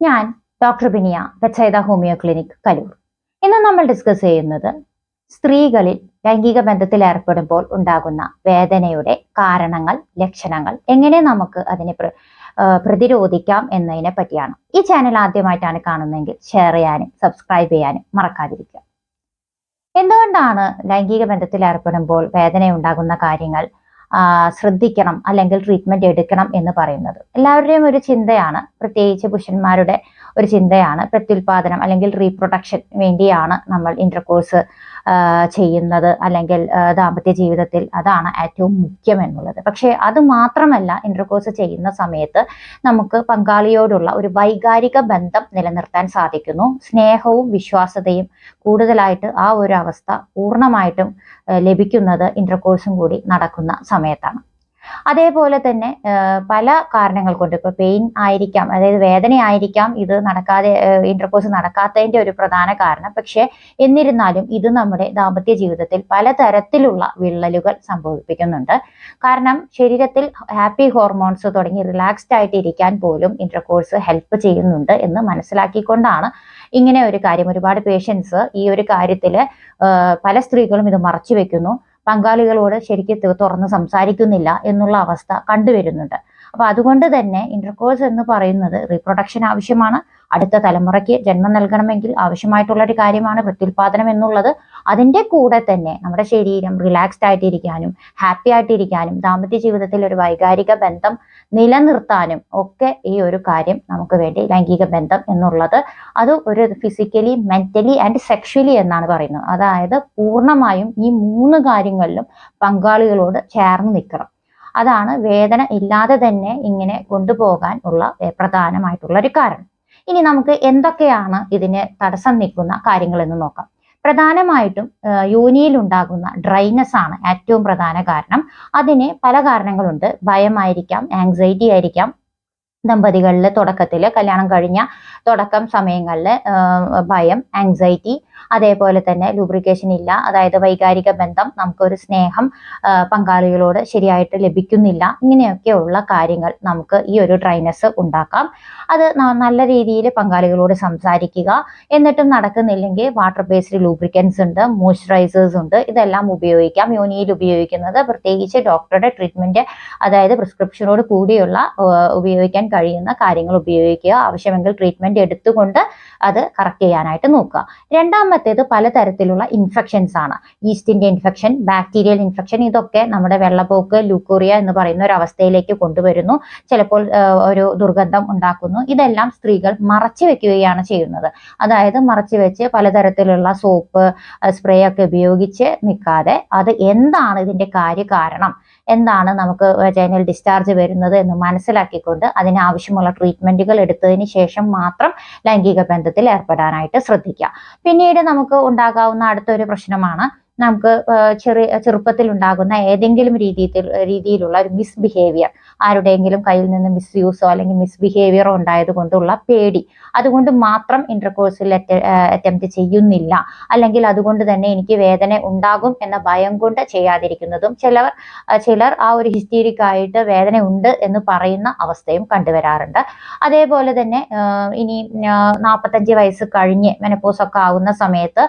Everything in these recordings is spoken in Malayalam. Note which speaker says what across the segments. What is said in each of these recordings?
Speaker 1: ഞാൻ doctor Biniya, Bethsaida homeo clinic, Kaloor. ഇന്ന് നമ്മൾ ഡിസ്കസ് ചെയ്യുന്നത് സ്ത്രീകളിൽ ലൈംഗിക ബന്ധത്തിൽ ഏർപ്പെടുമ്പോൾ ഉണ്ടാകുന്ന വേദനയുടെ കാരണങ്ങൾ, ലക്ഷണങ്ങൾ, എങ്ങനെ നമുക്ക് അതിനെ പ്രതിരോധിക്കാം എന്നതിനെ പറ്റിയാണ്. ഈ ചാനൽ ആദ്യമായിട്ടാണ് കാണുന്നതെങ്കിൽ ഷെയർ ചെയ്യാനും സബ്സ്ക്രൈബ് ചെയ്യാനും മറക്കാതിരിക്കുക. എന്തുകൊണ്ടാണ് ലൈംഗിക ബന്ധത്തിൽ ഏർപ്പെടുമ്പോൾ വേദന ഉണ്ടാകുന്ന കാര്യങ്ങൾ ശ്രദ്ധിക്കണം അല്ലെങ്കിൽ ട്രീറ്റ്മെന്റ് എടുക്കണം എന്ന് പറയുന്നത്? എല്ലാവരുടെയും ഒരു ചിന്തയാണ്, പ്രത്യേകിച്ച് പുരുഷന്മാരുടെ ഒരു ചിന്തയാണ്, പ്രത്യുൽപാദനം അല്ലെങ്കിൽ റീപ്രൊഡക്ഷൻ വേണ്ടിയാണ് നമ്മൾ ഇന്റർകോഴ്സ് ചെയ്യുന്നത്, അല്ലെങ്കിൽ ദാമ്പത്യ ജീവിതത്തിൽ അതാണ് ഏറ്റവും മുഖ്യം എന്നുള്ളത്. പക്ഷേ അത് മാത്രമല്ല, ഇന്റർകോഴ്സ് ചെയ്യുന്ന സമയത്ത് നമുക്ക് പങ്കാളിയോടുള്ള ഒരു വൈകാരിക ബന്ധം നിലനിർത്താൻ സാധിക്കുന്നു. സ്നേഹവും വിശ്വാസതയും കൂടുതലായിട്ട് ആ ഒരു അവസ്ഥ പൂർണ്ണമായിട്ടും ലഭിക്കുന്നത് ഇന്റർകോഴ്സും കൂടി നടക്കുന്ന സമയത്താണ്. അതേപോലെ തന്നെ പല കാരണങ്ങൾ കൊണ്ട്, ഇപ്പൊ പെയിൻ ആയിരിക്കാം, അതായത് വേദനയായിരിക്കാം ഇത് നടക്കാതെ, ഇന്റർകോഴ്സ് നടക്കാത്തതിന്റെ ഒരു പ്രധാന കാരണം. പക്ഷെ എന്നിരുന്നാലും ഇത് നമ്മുടെ ദാമ്പത്യ ജീവിതത്തിൽ പലതരത്തിലുള്ള വിള്ളലുകൾ സംഭവിപ്പിക്കുന്നുണ്ട്. കാരണം ശരീരത്തിൽ ഹാപ്പി ഹോർമോൺസ് തുടങ്ങി റിലാക്സ്ഡ് ആയിട്ട് ഇരിക്കാൻ പോലും ഇന്റർകോഴ്സ് ഹെൽപ്പ് ചെയ്യുന്നുണ്ട് എന്ന് മനസ്സിലാക്കിക്കൊണ്ടാണ് ഇങ്ങനെ ഒരു കാര്യം. ഒരുപാട് പേഷ്യൻസ് ഈ ഒരു കാര്യത്തില് പല സ്ത്രീകളും ഇത് മറച്ചു വെക്കുന്നു, പങ്കാളികളോട് ശരിക്കും തുറന്ന് സംസാരിക്കുന്നില്ല എന്നുള്ള അവസ്ഥ കണ്ടുവരുന്നുണ്ട്. അപ്പൊ അതുകൊണ്ട് തന്നെ ഇന്റർകോഴ്സ് എന്ന് പറയുന്നത് റീപ്രൊഡക്ഷൻ ആവശ്യമാണ്. അടുത്ത തലമുറയ്ക്ക് ജന്മം നൽകണമെങ്കിൽ ആവശ്യമായിട്ടുള്ള ഒരു കാര്യമാണ് പ്രത്യുൽപാദനം എന്നുള്ളത്. അതിന്റെ കൂടെ തന്നെ നമ്മുടെ ശരീരം റിലാക്സ്ഡ് ആയിട്ടിരിക്കാനും ഹാപ്പി ആയിട്ടിരിക്കാനും ദാമ്പത്യ ജീവിതത്തിൽ ഒരു വൈകാരിക ബന്ധം നിലനിർത്താനും ഒക്കെ ഈ ഒരു കാര്യം നമുക്ക് വേണ്ടി, ലൈംഗിക ബന്ധം എന്നുള്ളത് അത് ഒരു ഫിസിക്കലി, മെന്റലി ആൻഡ് സെക്ഷലി എന്നാണ് പറയുന്നത്. അതായത് പൂർണ്ണമായും ഈ 3 കാര്യങ്ങളിലും പങ്കാളികളോട് ചേർന്ന് നിൽക്കണം. അതാണ് വേദന ഇല്ലാതെ തന്നെ ഇങ്ങനെ കൊണ്ടുപോകാൻ ഉള്ള പ്രധാനമായിട്ടുള്ള ഒരു കാരണം. ഇനി നമുക്ക് എന്തൊക്കെയാണ് ഇതിന് തടസ്സം നിൽക്കുന്ന കാര്യങ്ങൾ എന്ന് നോക്കാം. പ്രധാനമായിട്ടും യോനിയിൽ ഉണ്ടാകുന്ന ഡ്രൈനെസ് ആണ് ഏറ്റവും പ്രധാന കാരണം. അതിന് പല കാരണങ്ങളുണ്ട്. ഭയമായിരിക്കാം, ആങ്സൈറ്റി ആയിരിക്കാം. ദമ്പതികളിൽ തുടക്കത്തിൽ, കല്യാണം കഴിഞ്ഞ തുടക്കം സമയങ്ങളിൽ ഭയം, ആങ്സൈറ്റി, അതേപോലെ തന്നെ ലൂബ്രിക്കേഷൻ ഇല്ല, അതായത് വൈകാരിക ബന്ധം, നമുക്കൊരു സ്നേഹം പങ്കാളികളോട് ശരിയായിട്ട് ലഭിക്കുന്നില്ല. ഇങ്ങനെയൊക്കെയുള്ള കാര്യങ്ങൾ നമുക്ക് ഈ ഒരു ഡ്രൈനെസ് ഉണ്ടാക്കാം. അത് നല്ല രീതിയിൽ പങ്കാളികളോട് സംസാരിക്കുക. എന്നിട്ടും നടക്കുന്നില്ലെങ്കിൽ വാട്ടർ ബേസ്ഡ് ലൂബ്രിക്കൻസ് ഉണ്ട്, മോയ്സ്ചറൈസേഴ്സ് ഉണ്ട്, ഇതെല്ലാം ഉപയോഗിക്കാം. യോനിയിൽ ഉപയോഗിക്കുന്നത് പ്രത്യേകിച്ച് ഡോക്ടറുടെ ട്രീറ്റ്മെന്റ്, അതായത് പ്രിസ്ക്രിപ്ഷനോട് കൂടിയുള്ള ഉപയോഗിക്കാൻ കഴിയുന്ന കാര്യങ്ങൾ ഉപയോഗിക്കുക. ആവശ്യമെങ്കിൽ ട്രീറ്റ്മെന്റ് എടുത്തുകൊണ്ട് അത് കറക്റ്റ് ചെയ്യാനായിട്ട് നോക്കുക. രണ്ടാമത്തേത് പലതരത്തിലുള്ള ഇൻഫെക്ഷൻസ് ആണ്. ഈസ്റ്റിന്റെ ഇൻഫെക്ഷൻ, ബാക്ടീരിയൽ ഇൻഫെക്ഷൻ, ഇതൊക്കെ നമ്മുടെ വെള്ളപ്പോക്ക്, ലൂക്കോറിയ എന്ന് പറയുന്ന ഒരു അവസ്ഥയിലേക്ക് കൊണ്ടുവരുന്നു. ചിലപ്പോൾ ഒരു ദുർഗന്ധം ഉണ്ടാക്കുന്നു. ഇതെല്ലാം സ്ത്രീകൾ മറച്ചു വെക്കുകയാണ് ചെയ്യുന്നത്. അതായത് മറച്ചു വെച്ച് പലതരത്തിലുള്ള സോപ്പ്, സ്പ്രേ ഒക്കെ ഉപയോഗിച്ച് നിൽക്കാതെ അത് എന്താണ് ഇതിന്റെ കാര്യകാരണം, എന്താണ് നമുക്ക് വജൈനൽ ഡിസ്ചാർജ് വരുന്നത് എന്ന് മനസ്സിലാക്കിക്കൊണ്ട് അതിനാവശ്യമുള്ള ട്രീറ്റ്മെന്റുകൾ എടുത്തതിന് ശേഷം മാത്രം ലൈംഗിക ബന്ധത്തിൽ ഏർപ്പെടാനായിട്ട് ശ്രദ്ധിക്കുക. പിന്നീട് നമുക്ക് ഉണ്ടാകാവുന്ന അടുത്തൊരു പ്രശ്നമാണ്, നമുക്ക് ചെറുപ്പത്തിൽ ഉണ്ടാകുന്ന ഏതെങ്കിലും രീതിയിലുള്ള ഒരു മിസ്ബിഹേവിയർ, ആരുടെയെങ്കിലും കയ്യിൽ നിന്ന് മിസ്യൂസോ അല്ലെങ്കിൽ മിസ്ബിഹേവിയറോ ഉണ്ടായത് കൊണ്ടുള്ള പേടി, അതുകൊണ്ട് മാത്രം ഇന്റർകോഴ്സിൽ അറ്റംപ്റ്റ് ചെയ്യുന്നില്ല, അല്ലെങ്കിൽ അതുകൊണ്ട് തന്നെ എനിക്ക് വേദന ഉണ്ടാകും എന്ന ഭയം കൊണ്ട് ചെയ്യാതിരിക്കുന്നതും ചിലർ ആ ഒരു ഹിസ്റ്റീരിക് ആയിട്ട് വേദന ഉണ്ട് എന്ന് പറയുന്ന അവസ്ഥയും കണ്ടുവരാറുണ്ട്. അതേപോലെ തന്നെ ഇനി 45 വയസ്സ് കഴിഞ്ഞ് മെനപ്പോസ് ഒക്കെ ആകുന്ന സമയത്ത്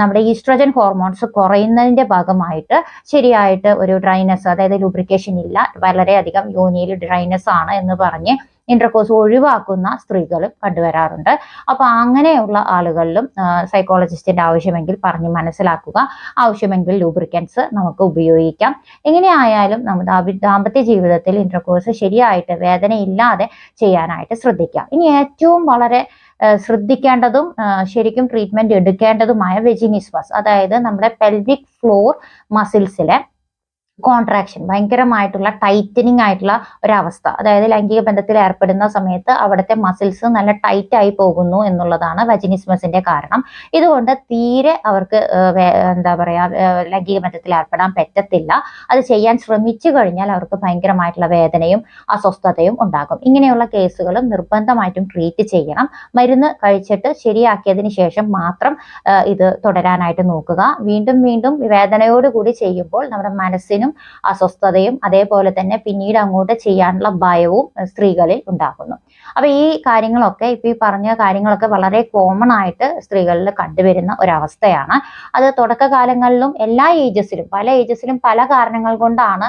Speaker 1: നമ്മുടെ ഈസ്ട്രജൻ ഹോർമോൺസ് കുറയുന്നതിന്റെ ഭാഗമായിട്ട് ശരിയായിട്ട് ഒരു ഡ്രൈനെസ്, അതായത് ലൂബ്രിക്കേഷൻ ഇല്ല, വളരെയധികം യോനിയിൽ ഡ്രൈനെസ് ആണ് എന്ന് പറഞ്ഞ് ഇന്റർകോഴ്സ് ഒഴിവാക്കുന്ന സ്ത്രീകളും കണ്ടുവരാറുണ്ട്. അപ്പൊ അങ്ങനെയുള്ള ആളുകളിലും സൈക്കോളജിസ്റ്റിന്റെ ആവശ്യമെങ്കിൽ പറഞ്ഞ് മനസ്സിലാക്കുക. ആവശ്യമെങ്കിൽ ലൂബ്രിക്കൻസ് നമുക്ക് ഉപയോഗിക്കാം. എങ്ങനെയായാലും നമ്മുടെ ദാമ്പത്യ ജീവിതത്തിൽ ഇന്റർകോഴ്സ് ശരിയായിട്ട് വേദനയില്ലാതെ ചെയ്യാനായിട്ട് ശ്രദ്ധിക്കാം. ഇനി ഏറ്റവും വളരെ ശ്രദ്ധിക്കേണ്ടതും ശരിക്കും ട്രീറ്റ്മെന്റ് എടുക്കേണ്ടതുമായ വെജിനിസ്മസ്, അതായത് നമ്മുടെ പെൽവിക് ഫ്ലോർ മസിൽസിലെ കോൺട്രാക്ഷൻ, ഭയങ്കരമായിട്ടുള്ള ടൈറ്റനിങ് ആയിട്ടുള്ള ഒരവസ്ഥ, അതായത് ലൈംഗിക ബന്ധത്തിൽ ഏർപ്പെടുന്ന സമയത്ത് അവിടുത്തെ മസിൽസ് നല്ല ടൈറ്റ് ആയി പോകുന്നു എന്നുള്ളതാണ് വജിനിസ്മസിന്റെ കാരണം. ഇതുകൊണ്ട് തീരെ അവർക്ക് എന്താ പറയാ, ലൈംഗിക ബന്ധത്തിൽ ഏർപ്പെടാൻ പറ്റത്തില്ല. അത് ചെയ്യാൻ ശ്രമിച്ചു കഴിഞ്ഞാൽ അവർക്ക് ഭയങ്കരമായിട്ടുള്ള വേദനയും അസ്വസ്ഥതയും ഉണ്ടാകും. ഇങ്ങനെയുള്ള കേസുകളും നിർബന്ധമായിട്ടും ട്രീറ്റ് ചെയ്യണം. മരുന്ന് കഴിച്ചിട്ട് ശരിയാക്കിയതിന് ശേഷം മാത്രം ഇത് തുടരാനായിട്ട് നോക്കുക. വീണ്ടും വീണ്ടും വേദനയോടുകൂടി ചെയ്യുമ്പോൾ നമ്മുടെ മനസ്സിനും ടെൻഷനും അസ്വസ്ഥതയും അതേപോലെ തന്നെ പിന്നീട് അങ്ങോട്ട് ചെയ്യാനുള്ള ഭയവും സ്ത്രീകളിൽ ഉണ്ടാകുന്നു. അപ്പൊ ഈ കാര്യങ്ങളൊക്കെ ഇപ്പൊ ഈ പറഞ്ഞ കാര്യങ്ങളൊക്കെ വളരെ കോമൺ ആയിട്ട് സ്ത്രീകളിൽ കണ്ടുവരുന്ന ഒരവസ്ഥയാണ്. അത് തുടക്കകാലങ്ങളിലും എല്ലാ ഏജസിലും പല ഏജസിലും പല കാരണങ്ങൾ കൊണ്ടാണ്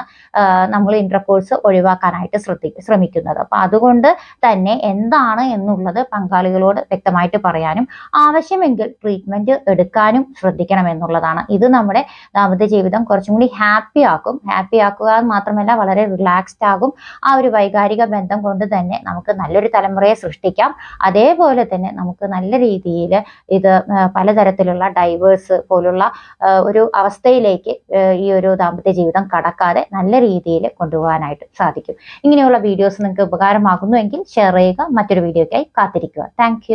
Speaker 1: നമ്മൾ ഇന്റർകോഴ്സ് ഒഴിവാക്കാനായിട്ട് ശ്രമിക്കുന്നത്. അപ്പൊ അതുകൊണ്ട് തന്നെ എന്താണ് എന്നുള്ളത് പങ്കാളികളോട് വ്യക്തമായിട്ട് പറയാനും ആവശ്യമെങ്കിൽ ട്രീറ്റ്മെന്റ് എടുക്കാനും ശ്രദ്ധിക്കണം എന്നുള്ളതാണ്. ഇത് നമ്മുടെ ദാമ്പത്യ ജീവിതം കുറച്ചും കൂടി ഹാപ്പി ആക്കുക മാത്രമല്ല വളരെ റിലാക്സ്ഡ് ആകും. ആ ഒരു വൈകാരിക ബന്ധം കൊണ്ട് തന്നെ നമുക്ക് നല്ലൊരു തലമുറയെ സൃഷ്ടിക്കാം. അതേപോലെ തന്നെ നമുക്ക് നല്ല രീതിയിൽ ഇത് പലതരത്തിലുള്ള ഡൈവേഴ്സ് പോലുള്ള ഒരു അവസ്ഥയിലേക്ക് ഈ ഒരു ദാമ്പത്യ ജീവിതം കടക്കാതെ നല്ല രീതിയിൽ കൊണ്ടുപോകാനായിട്ട് സാധിക്കും. ഇങ്ങനെയുള്ള വീഡിയോസ് നിങ്ങൾക്ക് ഉപകാരമാകുന്നുവെങ്കിൽ ഷെയർ ചെയ്യുക. മറ്റൊരു വീഡിയോയ്ക്കായി കാത്തിരിക്കുക. താങ്ക്